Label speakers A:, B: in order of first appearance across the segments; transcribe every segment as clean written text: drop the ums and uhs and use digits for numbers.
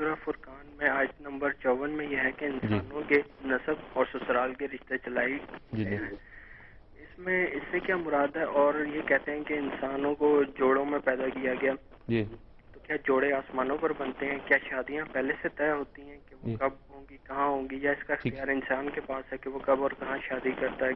A: سورہ فرقان میں آیت نمبر 54 میں یہ ہے کہ انسانوں کے نسب اور سسرال کے رشتے چلائی ہیں۔ اس سے کیا مراد ہے؟ اور یہ کہتے ہیں کہ انسانوں کو جوڑوں میں پیدا کیا گیا، تو کیا جوڑے آسمانوں پر بنتے ہیں؟ کیا شادیاں پہلے سے طے ہوتی ہیں کہ وہ کب ہوں گی، کہاں ہوں گی، یا اس کا اختیار انسان کے پاس ہے کہ وہ کب اور کہاں شادی کرتا ہے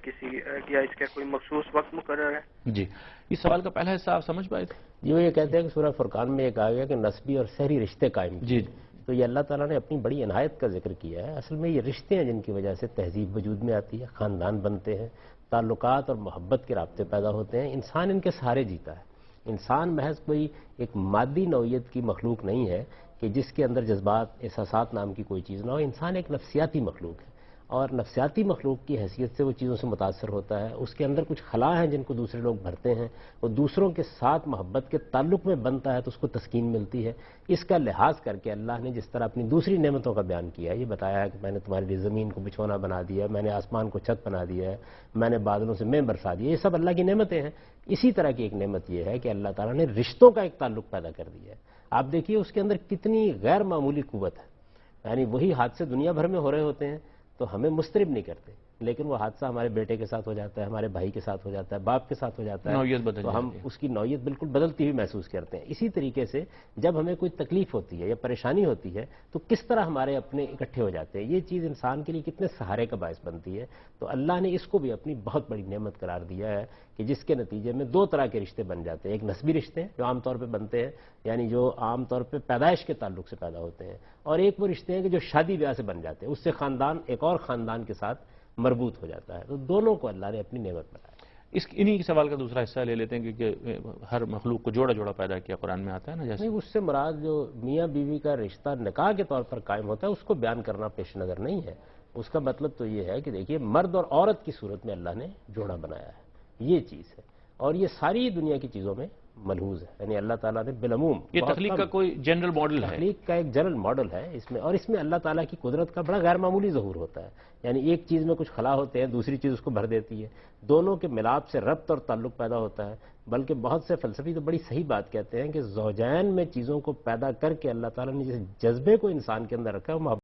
A: یا اس کا کوئی مخصوص وقت مقرر ہے؟
B: جی، اس سوال کا پہلا حصہ آپ سمجھ پائے تھے؟
C: یہ کہتے ہیں کہ سورہ فرقان میں ایک آ گیا کہ نسبی اور سحری رشتے قائم کیے، تو یہ اللہ تعالیٰ نے اپنی بڑی عنایت کا ذکر کیا ہے۔ اصل میں یہ رشتے ہیں جن کی وجہ سے تہذیب وجود میں آتی ہے، خاندان بنتے ہیں، تعلقات اور محبت کے رابطے پیدا ہوتے ہیں، انسان ان کے سہارے جیتا ہے۔ انسان محض کوئی ایک مادی نوعیت کی مخلوق نہیں ہے کہ جس کے اندر جذبات، احساسات نام کی کوئی چیز نہ ہو۔ انسان ایک نفسیاتی مخلوق ہے، اور نفسیاتی مخلوق کی حیثیت سے وہ چیزوں سے متاثر ہوتا ہے۔ اس کے اندر کچھ خلا ہیں جن کو دوسرے لوگ بھرتے ہیں، وہ دوسروں کے ساتھ محبت کے تعلق میں بنتا ہے تو اس کو تسکین ملتی ہے۔ اس کا لحاظ کر کے اللہ نے جس طرح اپنی دوسری نعمتوں کا بیان کیا ہے، یہ بتایا ہے کہ میں نے تمہارے لیے زمین کو بچھونا بنا دیا ہے، میں نے آسمان کو چھت بنا دیا ہے، میں نے بادلوں سے مے برسا دیا، یہ سب اللہ کی نعمتیں ہیں۔ اسی طرح کی ایک نعمت یہ ہے کہ اللہ تعالیٰ نے رشتوں کا ایک تعلق پیدا کر دیا ہے۔ آپ دیکھیے اس کے اندر کتنی غیر معمولی قوت ہے، یعنی وہی حادثے دنیا بھر میں ہو رہے ہوتے ہیں تو ہمیں مضطرب نہیں کرتے، لیکن وہ حادثہ ہمارے بیٹے کے ساتھ ہو جاتا ہے، ہمارے بھائی کے ساتھ ہو جاتا ہے، باپ کے ساتھ ہو جاتا ہے، تو ہم اس کی نوعیت بالکل بدلتی ہوئی محسوس کرتے ہیں۔ اسی طریقے سے جب ہمیں کوئی تکلیف ہوتی ہے یا پریشانی ہوتی ہے تو کس طرح ہمارے اپنے اکٹھے ہو جاتے ہیں، یہ چیز انسان کے لیے کتنے سہارے کا باعث بنتی ہے۔ تو اللہ نے اس کو بھی اپنی بہت بڑی نعمت قرار دیا ہے کہ جس کے نتیجے میں دو طرح کے رشتے بن جاتے ہیں۔ ایک نسبی رشتے ہیں جو عام طور پہ بنتے ہیں، یعنی جو عام طور پہ پیدائش کے تعلق سے پیدا ہوتے ہیں، اور ایک وہ رشتے ہیں کہ جو شادی بیاہ سے بن جاتے ہیں، اس سے خاندان ایک اور خاندان کے ساتھ مربوط ہو جاتا ہے۔ تو دونوں کو اللہ نے اپنی نعمت بتایا۔
B: انہی سوال کا دوسرا حصہ لے لیتے ہیں کہ ہر مخلوق کو جوڑا جوڑا پیدا کیا، قرآن میں آتا ہے نا، جیسے
C: اس سے مراد جو میاں بیوی کا رشتہ نکاح کے طور پر قائم ہوتا ہے اس کو بیان کرنا پیش نظر نہیں ہے۔ اس کا مطلب تو یہ ہے کہ دیکھیے مرد اور عورت کی صورت میں اللہ نے جوڑا بنایا ہے، یہ چیز ہے، اور یہ ساری دنیا کی چیزوں میں ملحوظ ہے، یعنی اللہ تعالیٰ نے بالعموم
B: یہ تخلیق کا کوئی جنرل ماڈل ہے،
C: تخلیق کا ایک جنرل ماڈل ہے اس میں، اور اس میں اللہ تعالیٰ کی قدرت کا بڑا غیر معمولی ظہور ہوتا ہے۔ یعنی ایک چیز میں کچھ خلا ہوتے ہیں، دوسری چیز اس کو بھر دیتی ہے، دونوں کے ملاپ سے ربط اور تعلق پیدا ہوتا ہے۔ بلکہ بہت سے فلسفی تو بڑی صحیح بات کہتے ہیں کہ زوجین میں چیزوں کو پیدا کر کے اللہ تعالیٰ نے جس جذبے کو انسان کے اندر رکھا ہے وہ